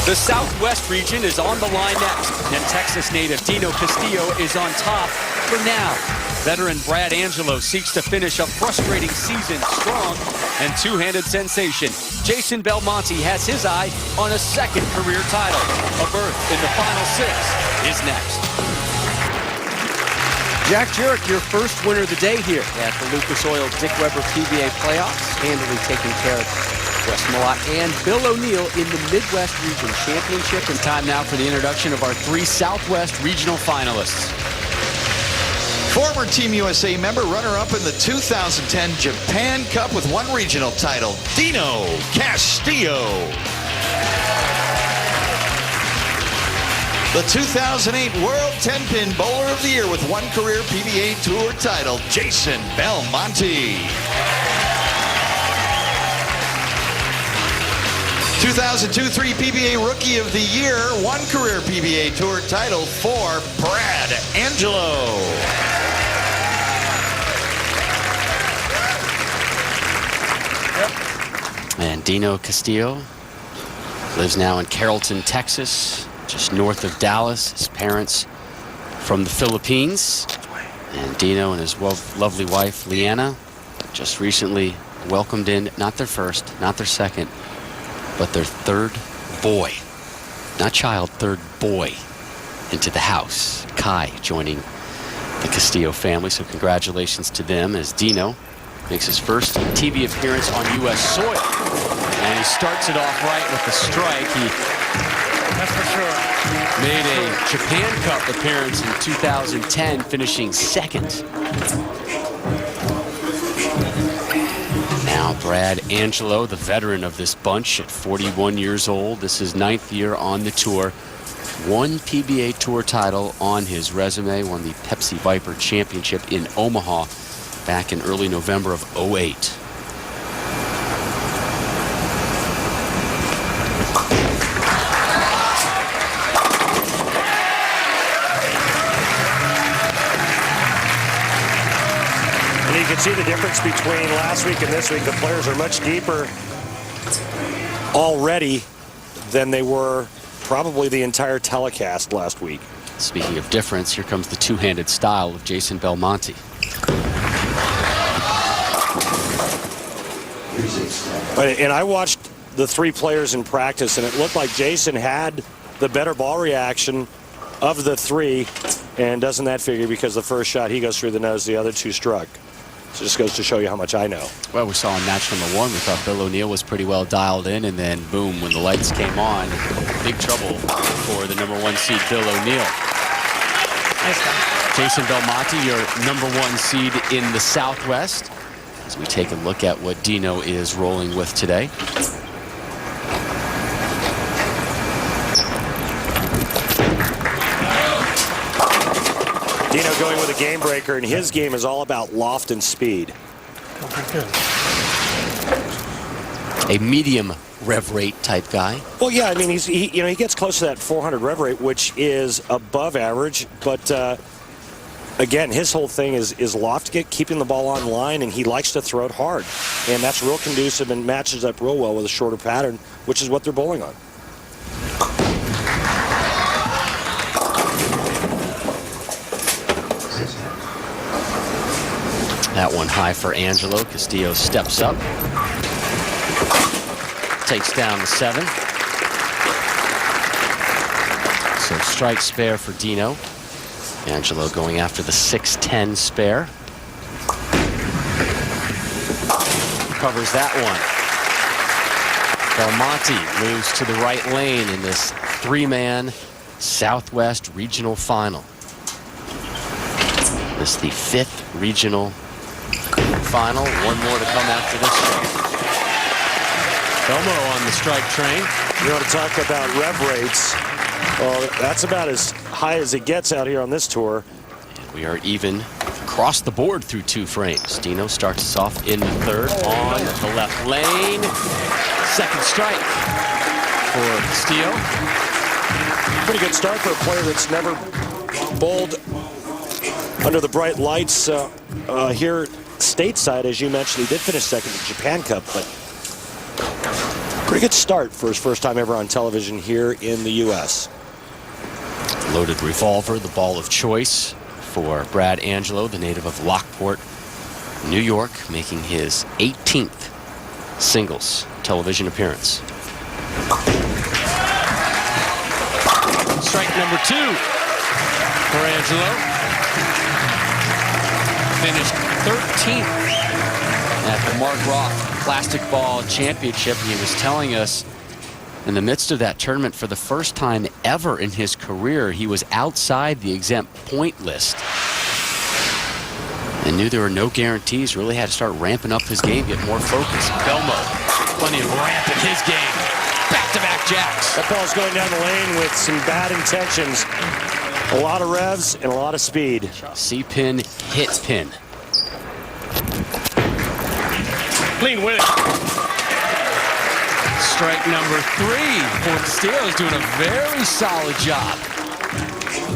The Southwest region is on the line next, and Texas native Dino Castillo is on top for now. Veteran Brad Angelo seeks to finish a frustrating season strong, and two-handed sensation Jason Belmonte has his eye on a second career title. A berth in the Final Six is next. Jack Jurek, your first winner of the day here at the Lucas Oil Dick Weber PBA playoffs, handily taking care of Wes Malott and Bill O'Neill in the Midwest Region Championship. And time now for the introduction of our three Southwest Regional finalists. Former Team USA member, runner-up in the 2010 Japan Cup with one regional title, Dino Castillo. The 2008 World 10-Pin Bowler of the Year with one career PBA Tour title, Jason Belmonte. 2002-03 PBA Rookie of the Year, one career PBA Tour title for Brad Angelo. And Dino Castillo lives now in Carrollton, Texas, just north of Dallas. His parents from the Philippines. And Dino and his lovely wife, Leanna, just recently welcomed in, not their first, not their second, but their third boy, not child, third boy into the house. Kai joining the Castillo family, so congratulations to them as Dino makes his first TV appearance on U.S. soil. And he starts it off right with the strike. That's for sure. Made a Japan Cup appearance in 2010, finishing second. Now Brad Angelo, the veteran of this bunch at 41 years old. This is 9th year on the tour. One PBA Tour title on his resume. Won the Pepsi Viper Championship in Omaha back in early November of '08. And you can see the difference between last week and this week. The players are much deeper already than they were probably the entire telecast last week. Speaking of difference, here comes the two-handed style of Jason Belmonte. And I watched the three players in practice, and it looked like Jason had the better ball reaction of the three. And doesn't that figure, because the first shot he goes through the nose, the other two struck. So it just goes to show you how much I know. Well, we saw in match number one, we thought Bill O'Neill was pretty well dialed in, and then boom, when the lights came on, big trouble for the #1 seed Bill O'Neill. Nice guy. Jason Belmonte, your #1 seed in the Southwest, as we take a look at what Dino is rolling with today. Dino going with a game breaker, and his game is all about loft and speed. Oh, pretty good. A medium rev rate type guy. Well, yeah, I mean, he gets close to that 400 rev rate, which is above average. But again, his whole thing is loft, keeping the ball on line, and he likes to throw it hard, and that's real conducive and matches up real well with a shorter pattern, which is what they're bowling on. That one high for Angelo. Castillo steps up. Takes down the 7. So strike spare for Dino. Angelo going after the 6-10 spare. Covers that one. Belmonte moves to the right lane in this 3-man Southwest Regional Final. This is the 5th regional final. One more to come after this one. Belmo on the strike train. You want to talk about rev rates? Well, that's about as high as it gets out here on this tour. And we are even across the board through 2 frames. Dino starts us off in the 3rd on the left lane. Second strike for Castillo. Pretty good start for a player that's never bowled under the bright lights here stateside. As you mentioned, he did finish second in the Japan Cup, but Pretty good start for his first time ever on television here in the U.S. Loaded revolver, the ball of choice for Brad Angelo, the native of Lockport, New York, making his 18th singles television appearance. Strike number 2 for Angelo. Finished 13th at the Mark Roth Plastic Ball Championship. He was telling us in the midst of that tournament, for the first time ever in his career, he was outside the exempt point list and knew there were no guarantees. Really had to start ramping up his game, get more focus. Belmo, plenty of ramp in his game. Back-to-back jacks. That ball's going down the lane with some bad intentions. A lot of revs and a lot of speed. C-pin, hit pin. Clean with it. Strike number 3 for Castillo, is doing a very solid job.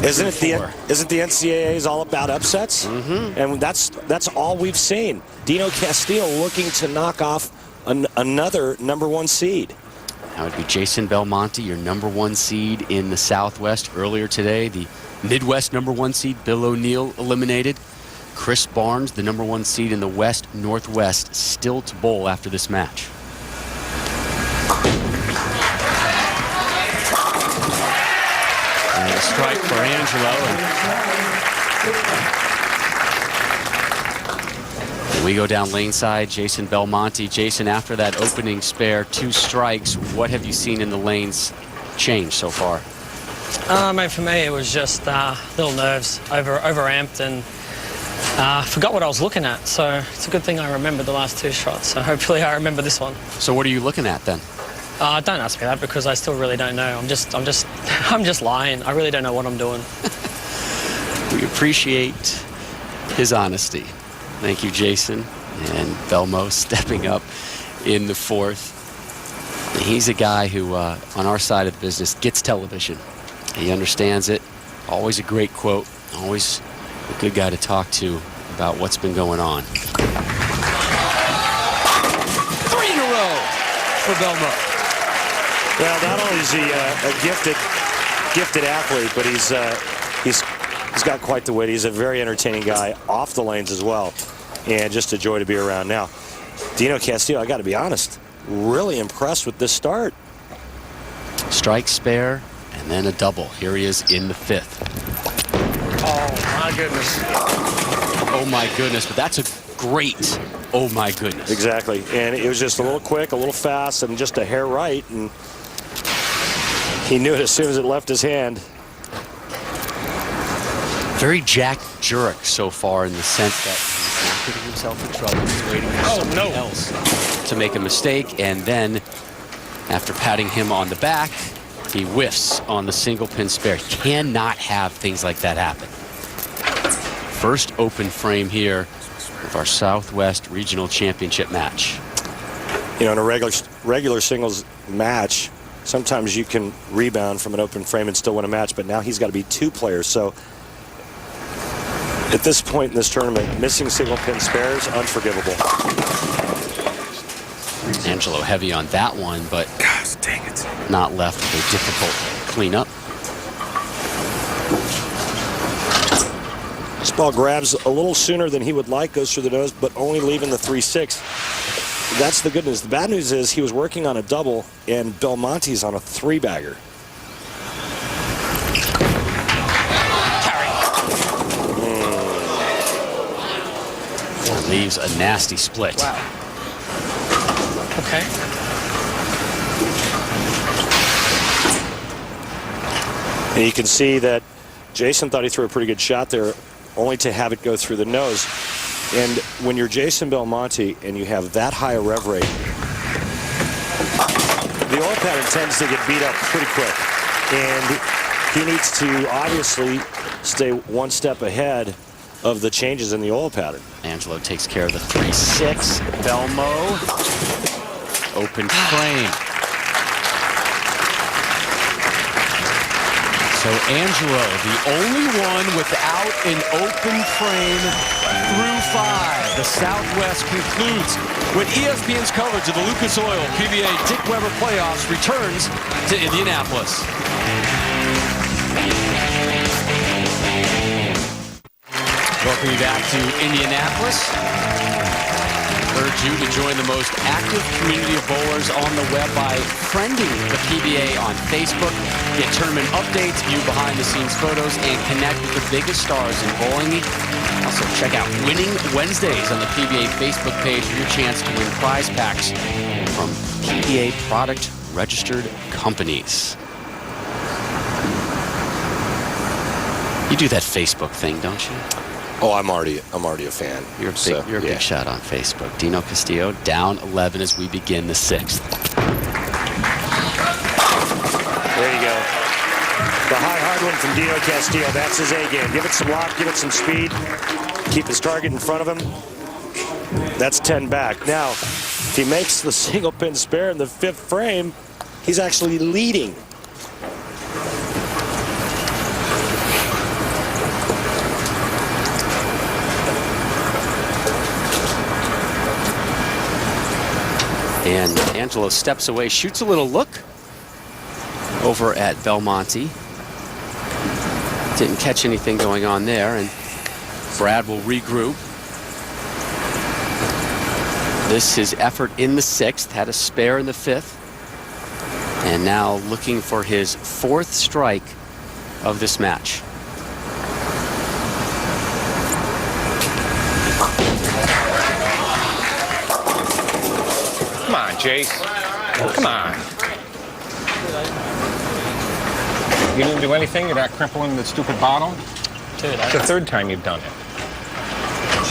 Isn't the NCAA's all about upsets? Mm-hmm. And that's all we've seen. Dino Castillo looking to knock off another #1 seed. That would be Jason Belmonte, your #1 seed in the Southwest. Earlier today, the Midwest #1 seed, Bill O'Neill, eliminated. Chris Barnes, the #1 seed in the West Northwest, still to bowl after this match. And a strike for Angelo. And we go down lane side, Jason Belmonte. Jason, after that opening spare, 2 strikes, what have you seen in the lanes change so far? Mate, for me, it was just little nerves, overamped, and forgot what I was looking at. So it's a good thing I remembered the last 2 shots. So hopefully I remember this one. So what are you looking at then? Don't ask me that because I still really don't know. I'm just lying. I really don't know what I'm doing. We appreciate his honesty. Thank you, Jason. And Belmo stepping up in the 4th. And he's a guy who, on our side of the business, gets television. He understands it. Always a great quote. Always a good guy to talk to about what's been going on. 3 in a row for Belmo. Well, not only is he a gifted athlete, but he's got quite the wit. He's a very entertaining guy off the lanes as well, and just a joy to be around. Now, Dino Castillo, I got to be honest, really impressed with this start. Strike spare, and then a double. Here he is in the 5th. Oh my goodness. Oh my goodness, but that's a great oh my goodness. Exactly, and it was just a little quick, a little fast, and just a hair right, and he knew it as soon as it left his hand. Very Jack Jurek so far in the sense that he's not getting himself in trouble. He's waiting for somebody else to make a mistake, and then after patting him on the back, he whiffs on the single pin spare. Cannot have things like that happen. First open frame here of our Southwest Regional Championship match. You know, in a regular singles match, sometimes you can rebound from an open frame and still win a match, but now he's got to be 2 players. So at this point in this tournament, missing single pin spares, unforgivable. Angelo heavy on that one, but gosh, dang it, not left with a difficult cleanup. This ball grabs a little sooner than he would like, goes through the nose, but only leaving the 3-6. That's the good news. The bad news is he was working on a double, and Belmonte's on a 3-bagger. Leaves a nasty split. Wow. Okay. And you can see that Jason thought he threw a pretty good shot there, only to have it go through the nose. And when you're Jason Belmonte and you have that high a rev rate, the oil pattern tends to get beat up pretty quick. And he needs to obviously stay 1 step ahead of the changes in the oil pattern. Angelo takes care of the 3-6. Belmo, open frame. So Angelo, the only one without an open frame through 5. The Southwest concludes when ESPN's coverage of the Lucas Oil PBA Dick Weber playoffs returns to Indianapolis. Welcome you back to Indianapolis. Urge you to join the most active community of bowlers on the web by friending the PBA on Facebook. Get tournament updates, view behind-the-scenes photos, and connect with the biggest stars in bowling. Also, check out Winning Wednesdays on the PBA Facebook page for your chance to win prize packs from PBA product-registered companies. You do that Facebook thing, don't you? Oh, I'm already a fan. You're a big shot on Facebook. Dino Castillo down 11 as we begin the 6th. There you go. The high hard one from Dino Castillo. That's his A game. Give it some lock, give it some speed. Keep his target in front of him. That's 10 back. Now, if he makes the single pin spare in the 5th frame, he's actually leading. And Angelo steps away, shoots a little look over at Belmonte. Didn't catch anything going on there, and Brad will regroup. This his effort in the 6th, had a spare in the 5th, and now looking for his 4th strike of this match. Come on, Chase. Come on. You didn't do anything? You're not crippling the stupid bottle? Dude, It's the 3rd time you've done it.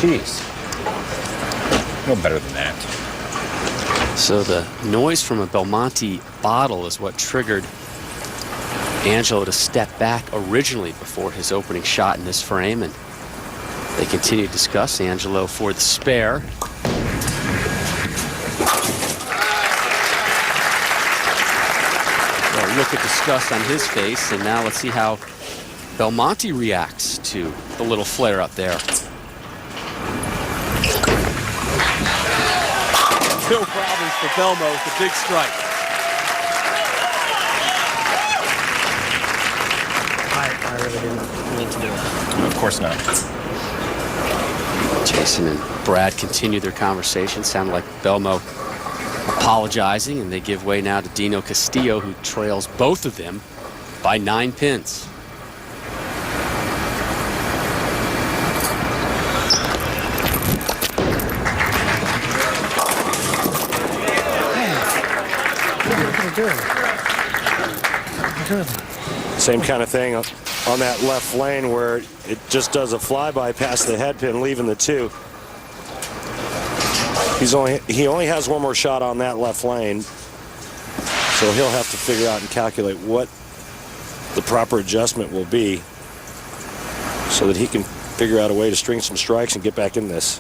Jeez. No better than that. So the noise from a Belmonte bottle is what triggered Angelo to step back originally before his opening shot in this frame, and they continue to discuss. Angelo for the spare. Look at disgust on his face, and now let's see how Belmonte reacts to the little flare up there. No problems for Belmo with the big strike. I really didn't mean to do that. Of course not. Jason and Brad continue their conversation. Sounded like Belmo apologizing, and they give way now to Dino Castillo, who trails both of them by 9 pins. Same kind of thing on that left lane where it just does a flyby past the head pin, leaving the 2. He only has one more shot on that left lane, so he'll have to figure out and calculate what the proper adjustment will be so that he can figure out a way to string some strikes and get back in this.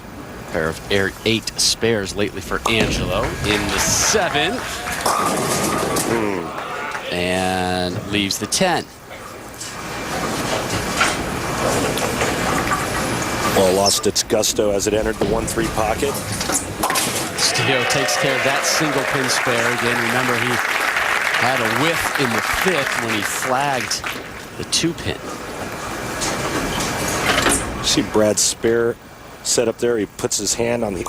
Pair of 8 spares lately for Angelo in the 7th. And leaves the 10. Well, lost its gusto as it entered the 1-3 pocket. Castillo takes care of that single pin spare. Again, remember he had a whiff in the 5th when he flagged the 2 pin. See Brad's spare set up there. He puts his hand on the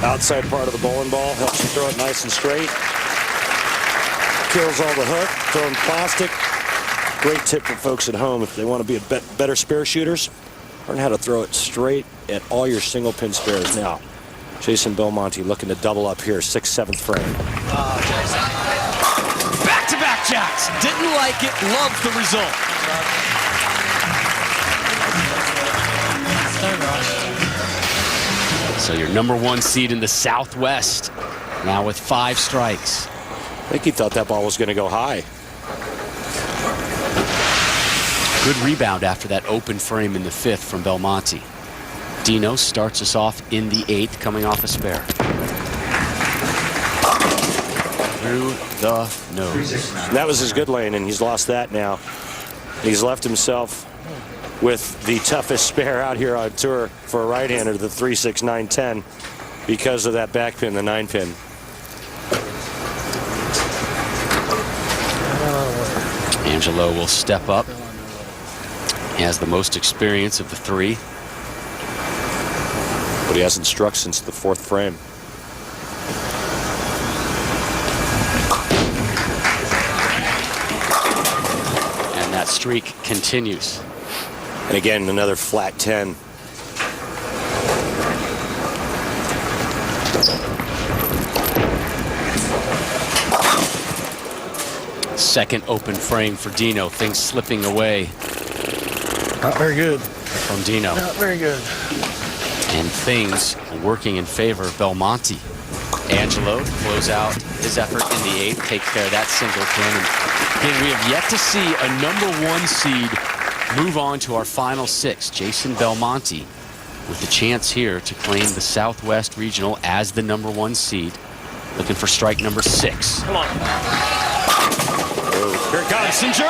outside part of the bowling ball, helps him throw it nice and straight. Kills all the hook, throwing plastic. Great tip for folks at home if they want to be better spare shooters. Learn how to throw it straight at all your single pin spares. Now, Jason Belmonte looking to double up here, 6th, 7th frame. Back-to-back jacks. Didn't like it, loved the result. So your number 1 seed in the Southwest, now with 5 strikes. I think he thought that ball was going to go high. Good rebound after that open frame in the 5th from Belmonte. Dino starts us off in the 8th, coming off a spare. Through the nose. That was his good lane, and he's lost that now. He's left himself with the toughest spare out here on tour for a right-hander, the 3-6-9-10. because of that back pin, the 9-pin. Angelo will step up. He has the most experience of the three. But he hasn't struck since the 4th frame. And that streak continues. And again, another flat 10. Second open frame for Dino. Things slipping away Not very good. from Dino. Not very good. And things working in favor of Belmonte. Angelo to close out his effort in the 8th, take care of that single pin. And we have yet to see a #1 seed move on to our final 6. Jason Belmonte with the chance here to claim the Southwest Regional as the #1 seed. Looking for strike number 6. Come on. Here it comes. Messenger?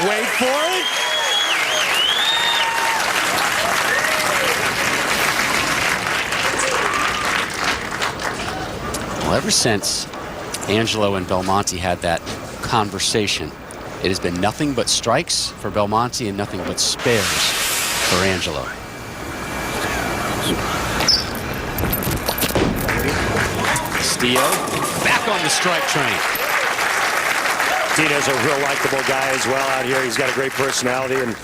Wait for it. Well, ever since Angelo and Belmonte had that conversation, it has been nothing but strikes for Belmonte and nothing but spares for Angelo. Castillo back on the strike train. Dino's a real likable guy as well out here. He's got a great personality and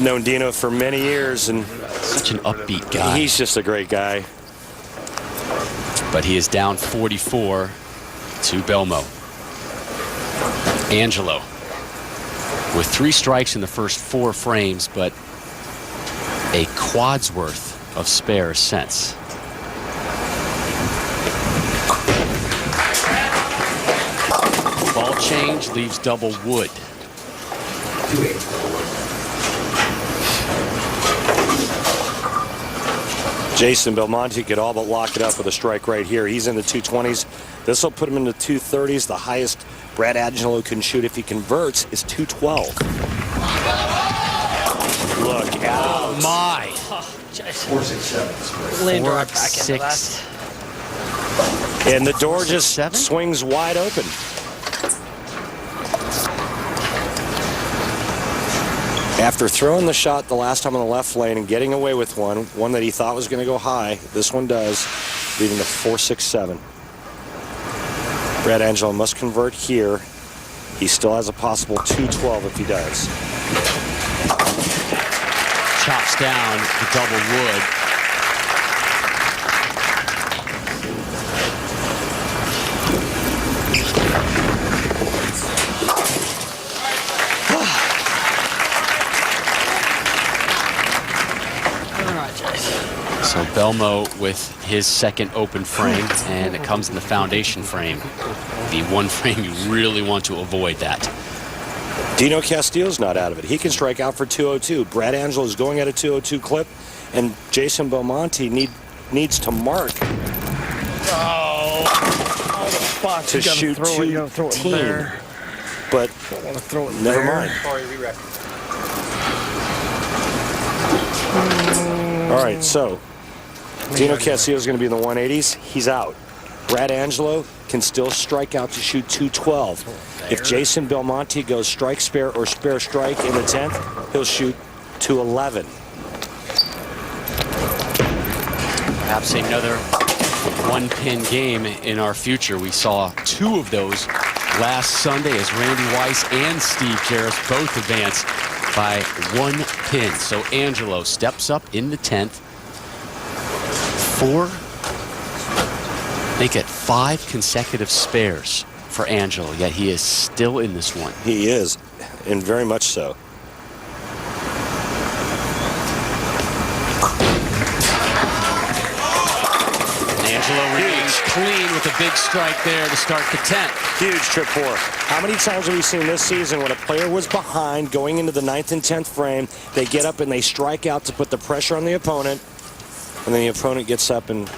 known Dino for many years, and Such an upbeat guy. he's just a great guy. But he is down 44 to Belmo. Angelo with 3 strikes in the first 4 frames, but a quad's worth of spares since. Ball change leaves double wood. Jason Belmonte could all but lock it up with a strike right here. He's in the 220s. This will put him in the 230s. The highest Brad Angelo can shoot if he converts is 212. Look out. My. Jason. Leaned right back into that. And the door just 7? swings wide open. After throwing the shot the last time on the left lane and getting away with one that he thought was going to go high, this one does, leading to 4-6-7. Brad Angelo must convert here. He still has a possible 212 if he does. Chops down the double wood. So Belmo with his second open frame, and it comes in the foundation frame. The one frame you really want to avoid that. Dino Castillo's not out of it. He can strike out for 202. Brad Angelo is going at a 202 clip, and Jason Belmonte needs to mark Spots to you gotta shoot throw it, you gotta throw it 210. there. But Don't want to throw it never there. mind. All right, so Dino Castillo is going to be in the 180s. He's out. Brad Angelo can still strike out to shoot 212. If Jason Belmonte goes strike spare or spare strike in the 10th, he'll shoot 211. Perhaps another one-pin game in our future. We saw 2 of those last Sunday as Randy Weiss and Steve Jarris both advanced by 1 pin. So Angelo steps up in the 10th. make it 5 consecutive spares for Angelo, yet he is still in this one. He is, and very much so. Angelo remains clean with a big strike there to start the 10th. Huge trip 4. How many times have we seen this season when a player was behind going into the 9th and 10th frame, they get up and they strike out to put the pressure on the opponent, and then the opponent gets up and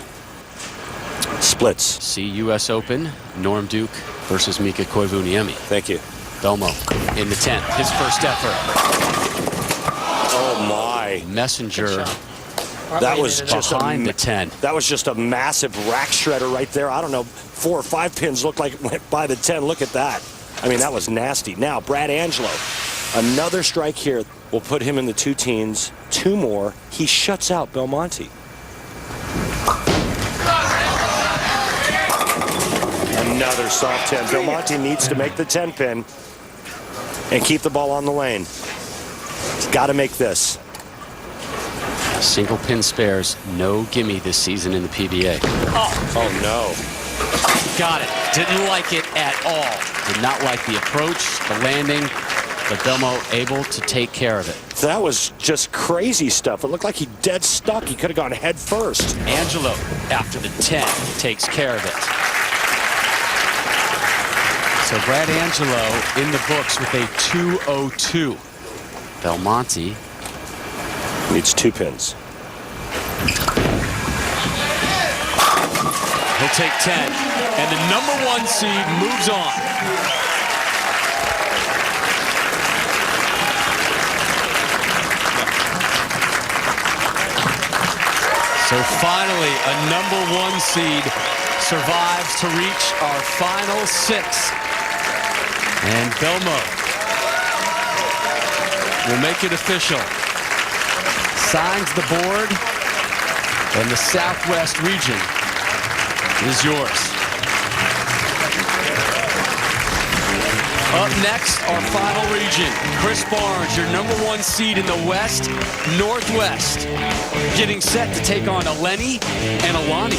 splits. See U.S. Open, Norm Duke versus Mika Koivuniemi. Thank you. Belmo in the 10th, his first effort. Oh, my. Messenger Right That where you was needed it. just Behind the 10. That was just a massive rack shredder right there. I don't know, 4 or 5 pins looked like it went by the 10. Look at that. I mean, that was nasty. Now, Brad Angelo, another strike here will put him in the 2 teens. 2 more. He shuts out Belmonte. Another soft 10. Belmonte needs to make the 10 pin and keep the ball on the lane. He's got to make this. Single pin spares, no gimme this season in the PBA. Oh, no. Got it. Didn't like it at all. Did not like the approach, the landing, but Belmo able to take care of it. That was just crazy stuff. It looked like he dead stuck. He could have gone head first. Angelo, after the 10, takes care of it. So Brad Angelo in the books with a 202. Belmonte Needs 2 pins. He'll take 10. And the number 1 seed moves on. So finally, a number 1 seed survives to reach our final 6. And Belmo will make it official. Signs the board, and the Southwest region is yours. Up next, our final region. Chris Barnes, your number 1 seed in the West, Northwest, getting set to take on Eleni and Alani.